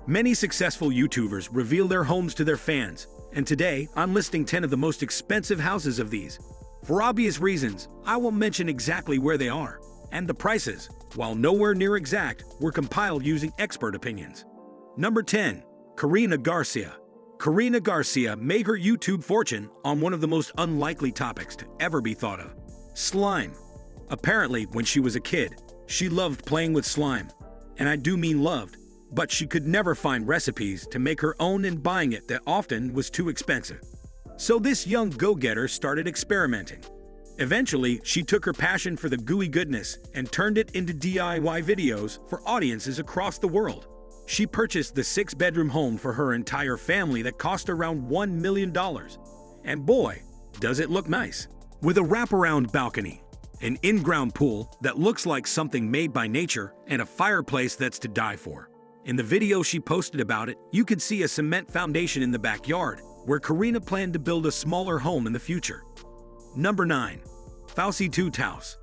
Many successful YouTubers reveal their homes to their fans, and today I'm listing 10 of the most expensive houses of these. For obvious reasons, I won't mention exactly where they are, and the prices, while nowhere near exact, were compiled using expert opinions. Number 10. Karina Garcia. Karina Garcia made her YouTube fortune on one of the most unlikely topics to ever be thought of: slime. Apparently, when she was a kid, she loved playing with slime. And I do mean loved, but she could never find recipes to make her own, and buying it that often was too expensive. So this young go-getter started experimenting. Eventually, she took her passion for the gooey goodness and turned it into DIY videos for audiences across the world. She purchased the 6-bedroom home for her entire family that cost around $1 million. And boy, does it look nice. With a wraparound balcony, an in-ground pool that looks like something made by nature, and a fireplace that's to die for. In the video she posted about it, you could see a cement foundation in the backyard, where Karina planned to build a smaller home in the future. Number 9. Fouseytube House.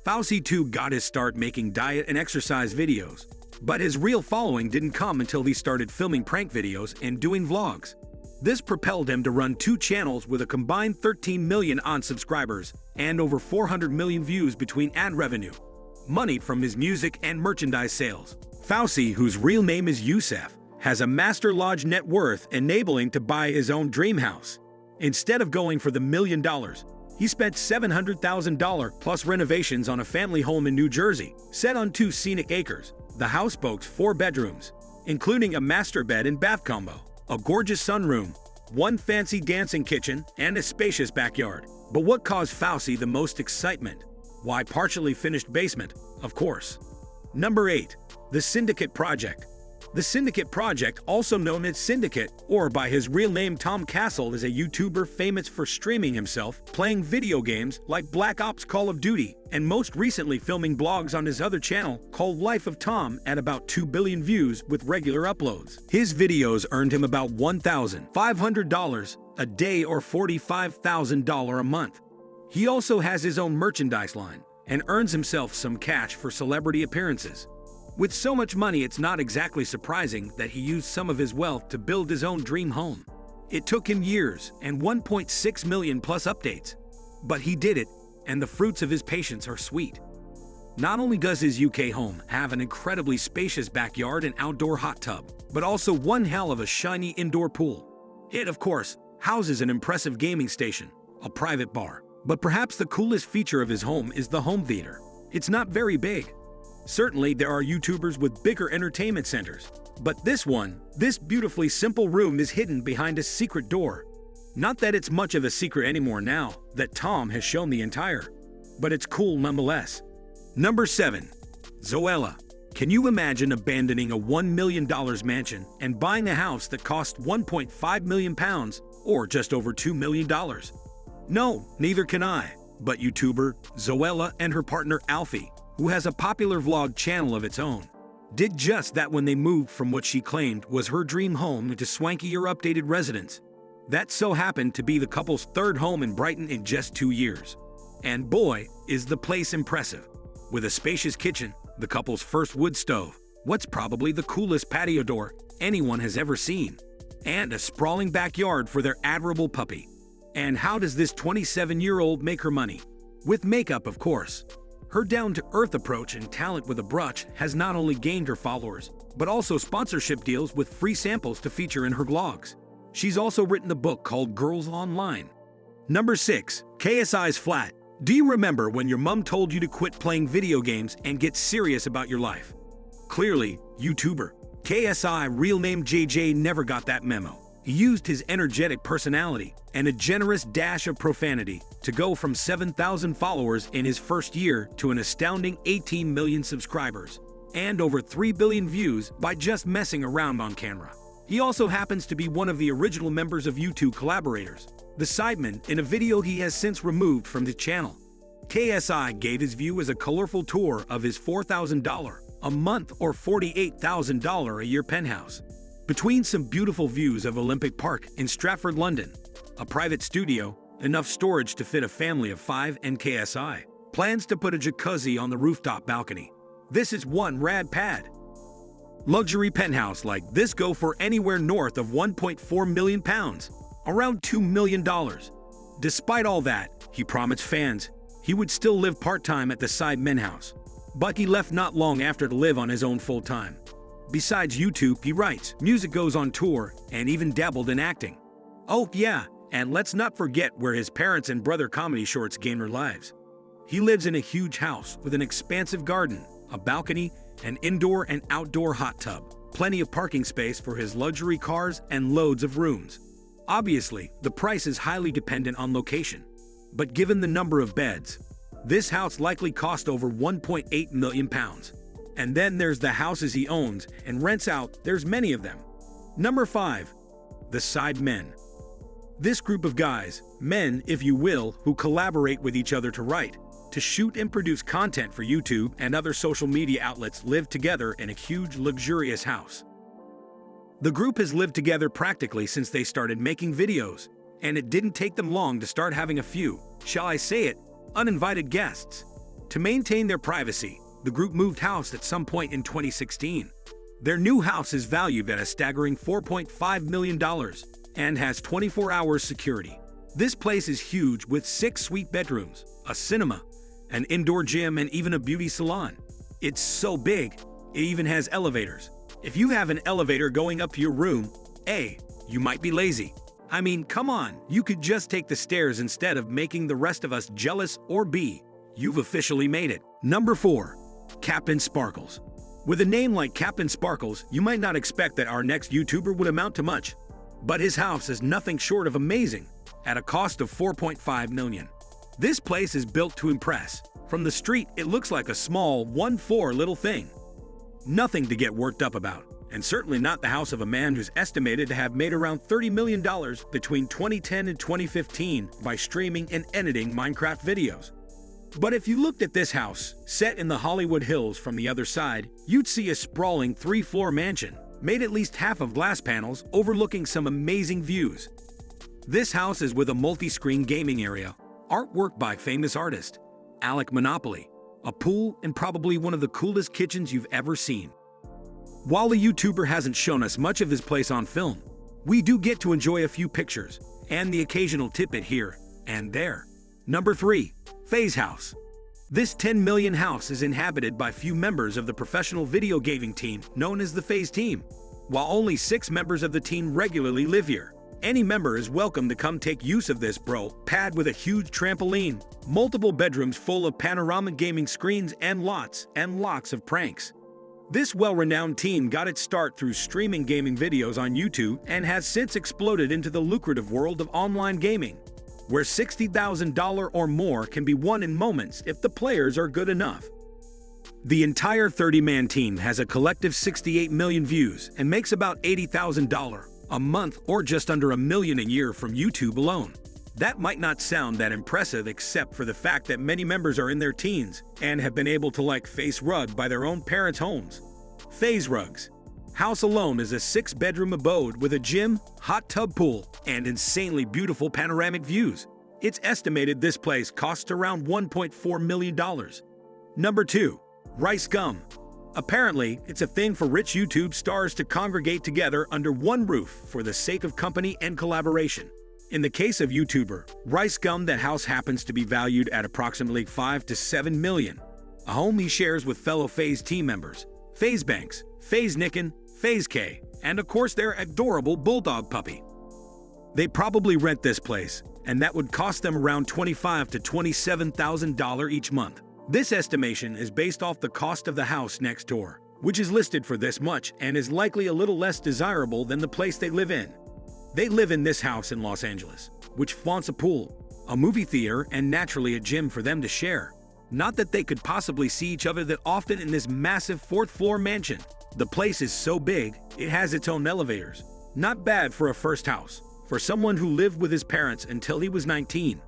Fouseytube got his start making diet and exercise videos, but his real following didn't come until he started filming prank videos and doing vlogs. This propelled him to run 2 channels with a combined 13 million on subscribers and over 400 million views between ad revenue, money from his music and merchandise sales. Fousey, whose real name is Youssef, has a master lodge net worth enabling to buy his own dream house. Instead of going for the $1 million, he spent $700,000 plus renovations on a family home in New Jersey, set on 2 scenic acres. The house boasts 4 bedrooms, including a master bed and bath combo, a gorgeous sunroom, 1 fancy dancing kitchen, and a spacious backyard. But what caused Fousey the most excitement? Why, partially finished basement, of course. Number 8. The Syndicate Project. The Syndicate Project, also known as Syndicate, or by his real name Tom Castle, is a YouTuber famous for streaming himself playing video games like Black Ops, Call of Duty, and most recently filming blogs on his other channel called Life of Tom at about 2 billion views with regular uploads. His videos earned him about $1,500 a day or $45,000 a month. He also has his own merchandise line and earns himself some cash for celebrity appearances. With so much money, it's not exactly surprising that he used some of his wealth to build his own dream home. It took him years and 1.6 million plus updates. But he did it, and the fruits of his patience are sweet. Not only does his UK home have an incredibly spacious backyard and outdoor hot tub, but also one hell of a shiny indoor pool. It, of course, houses an impressive gaming station, a private bar. But perhaps the coolest feature of his home is the home theater. It's not very big. Certainly, there are YouTubers with bigger entertainment centers, but this beautifully simple room is hidden behind a secret door. Not that it's much of a secret anymore now that Tom has shown the entire, but it's cool nonetheless. Number 7. Zoella. Can you imagine abandoning a $1 million mansion and buying a house that cost £1.5 million, or just over $2 million? No, neither can I, but YouTuber Zoella and her partner Alfie, who has a popular vlog channel of its own, did just that when they moved from what she claimed was her dream home into swankier updated residence. That so happened to be the couple's 3rd home in Brighton in just 2 years. And boy, is the place impressive. With a spacious kitchen, the couple's first wood stove, what's probably the coolest patio door anyone has ever seen, and a sprawling backyard for their adorable puppy. And how does this 27-year-old make her money? With makeup, of course. Her down-to-earth approach and talent with a brush has not only gained her followers, but also sponsorship deals with free samples to feature in her vlogs. She's also written a book called Girls Online. Number 6. KSI's flat. Do you remember when your mom told you to quit playing video games and get serious about your life? Clearly, YouTuber KSI, real name JJ, never got that memo. He used his energetic personality and a generous dash of profanity to go from 7,000 followers in his first year to an astounding 18 million subscribers and over 3 billion views by just messing around on camera. He also happens to be one of the original members of YouTube collaborators, the Sidemen, in a video he has since removed from the channel. KSI gave his viewers a colorful tour of his $4,000 a month or $48,000 a year penthouse. Between some beautiful views of Olympic Park in Stratford, London, a private studio, enough storage to fit a family of 5, and KSI plans to put a jacuzzi on the rooftop balcony. This is one rad pad. Luxury penthouse like this go for anywhere north of 1.4 million pounds, around $2 million. Despite all that, he promised fans he would still live part-time at the Sidemen house. But he left not long after to live on his own full-time. Besides YouTube, he writes, music, goes on tour, and even dabbled in acting. Oh yeah, and let's not forget where his parents and brother comedy shorts gain their lives. He lives in a huge house with an expansive garden, a balcony, an indoor and outdoor hot tub, plenty of parking space for his luxury cars, and loads of rooms. Obviously, the price is highly dependent on location. But given the number of beds, this house likely cost over 1.8 million pounds. And then there's the houses he owns and rents out, there's many of them. Number 5. The Sidemen. This group of guys, men if you will, who collaborate with each other to write, to shoot and produce content for YouTube and other social media outlets, live together in a huge luxurious house. The group has lived together practically since they started making videos, and it didn't take them long to start having a few, shall I say it, uninvited guests. To maintain their privacy, the group moved house at some point in 2016. Their new house is valued at a staggering $4.5 million and has 24 hours security. This place is huge with 6 suite bedrooms, a cinema, an indoor gym, and even a beauty salon. It's so big, it even has elevators. If you have an elevator going up to your room, A, you might be lazy. I mean, come on, you could just take the stairs instead of making the rest of us jealous, or B, you've officially made it. Number 4. Captain Sparkles. With a name like Captain Sparkles, you might not expect that our next YouTuber would amount to much. But his house is nothing short of amazing, at a cost of $4.5 million. This place is built to impress. From the street, it looks like a small, 1-4 little thing. Nothing to get worked up about. And certainly not the house of a man who's estimated to have made around $30 million between 2010 and 2015 by streaming and editing Minecraft videos. But if you looked at this house, set in the Hollywood Hills from the other side, you'd see a sprawling 3-floor mansion, made at least half of glass panels, overlooking some amazing views. This house is with a multi-screen gaming area, artwork by famous artist Alec Monopoly, a pool, and probably one of the coolest kitchens you've ever seen. While the YouTuber hasn't shown us much of his place on film, we do get to enjoy a few pictures and the occasional tidbit here and there. Number 3. Faze House. This 10 million house is inhabited by few members of the professional video gaming team known as the Faze team. While only 6 members of the team regularly live here, any member is welcome to come take use of this pad with a huge trampoline, multiple bedrooms full of panoramic gaming screens, and lots and lots of pranks. This well-renowned team got its start through streaming gaming videos on YouTube and has since exploded into the lucrative world of online gaming, where $60,000 or more can be won in moments if the players are good enough. The entire 30-man team has a collective 68 million views and makes about $80,000 a month, or just under $1 million a year, from YouTube alone. That might not sound that impressive except for the fact that many members are in their teens and have been able to face rug by their own parents' homes. Faze Rugs. House alone is a 6-bedroom abode with a gym, hot tub pool, and insanely beautiful panoramic views. It's estimated this place costs around $1.4 million. Number 2. Rice Gum. Apparently, it's a thing for rich YouTube stars to congregate together under one roof for the sake of company and collaboration. In the case of YouTuber Rice Gum, that house happens to be valued at approximately $5 to $7 million. A home he shares with fellow Faze team members, Faze Banks, Faze Nicken, Faze K, and of course their adorable bulldog puppy. They probably rent this place, and that would cost them around $25,000 to $27,000 each month. This estimation is based off the cost of the house next door, which is listed for this much and is likely a little less desirable than the place they live in. They live in this house in Los Angeles, which flaunts a pool, a movie theater, and naturally a gym for them to share. Not that they could possibly see each other that often in this massive 4th-floor mansion. The place is so big, it has its own elevators. Not bad for a first house, for someone who lived with his parents until he was 19.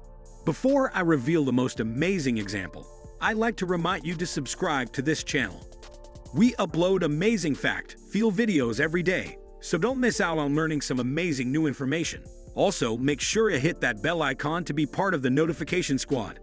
Before I reveal the most amazing example, I'd like to remind you to subscribe to this channel. We upload amazing fact-filled videos every day, so don't miss out on learning some amazing new information. Also, make sure to hit that bell icon to be part of the notification squad.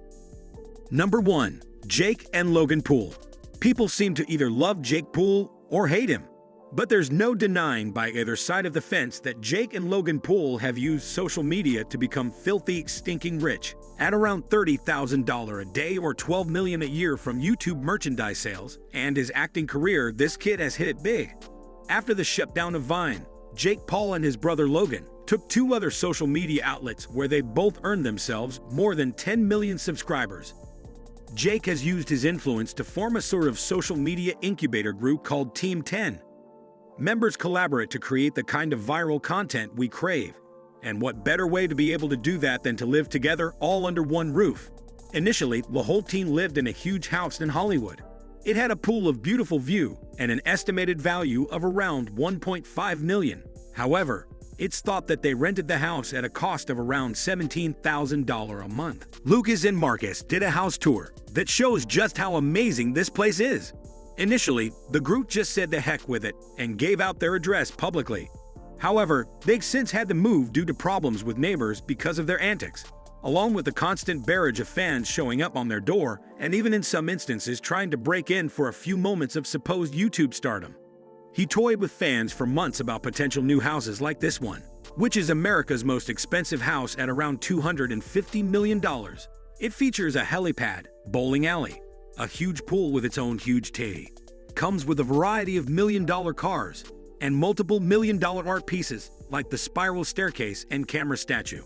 Number 1. Jake and Logan Poole. People seem to either love Jake Poole or hate him. But there's no denying by either side of the fence that Jake and Logan Paul have used social media to become filthy, stinking rich. At around $30,000 a day or $12 million a year from YouTube merchandise sales and his acting career, this kid has hit it big. After the shutdown of Vine, Jake Paul and his brother Logan took two other social media outlets where they both earned themselves more than 10 million subscribers. Jake has used his influence to form a sort of social media incubator group called Team 10. Members collaborate to create the kind of viral content we crave. And what better way to be able to do that than to live together all under one roof? Initially, the whole team lived in a huge house in Hollywood. It had a pool of beautiful view and an estimated value of around $1.5 million. However, it's thought that they rented the house at a cost of around $17,000 a month. Lucas and Marcus did a house tour that shows just how amazing this place is. Initially, the group just said the heck with it and gave out their address publicly. However, they've since had to move due to problems with neighbors because of their antics, along with the constant barrage of fans showing up on their door and even in some instances trying to break in for a few moments of supposed YouTube stardom. He toyed with fans for months about potential new houses like this one, which is America's most expensive house at around $250 million. It features a helipad, bowling alley, a huge pool with its own huge tee, comes with a variety of million-dollar cars, and multiple million-dollar art pieces like the spiral staircase and camera statue.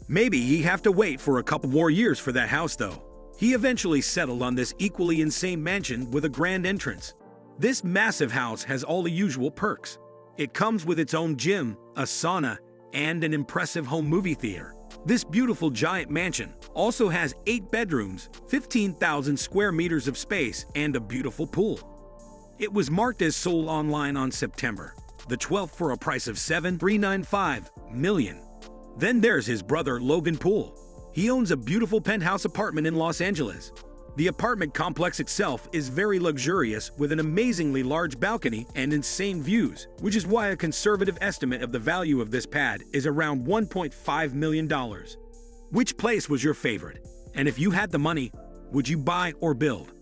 Maybe he'd have to wait for a couple more years for that house though. He eventually settled on this equally insane mansion with a grand entrance. This massive house has all the usual perks. It comes with its own gym, a sauna, and an impressive home movie theater. This beautiful giant mansion also has 8 bedrooms, 15,000 square meters of space, and a beautiful pool. It was marked as sold online on September the 12th for a price of $7.395 million. Then there's his brother Logan Paul. He owns a beautiful penthouse apartment in Los Angeles. The apartment complex itself is very luxurious with an amazingly large balcony and insane views, which is why a conservative estimate of the value of this pad is around $1.5 million. Which place was your favorite? And if you had the money, would you buy or build?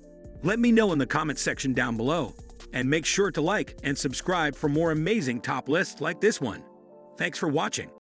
Let me know in the comment section down below. And make sure to like and subscribe for more amazing top lists like this one. Thanks for watching.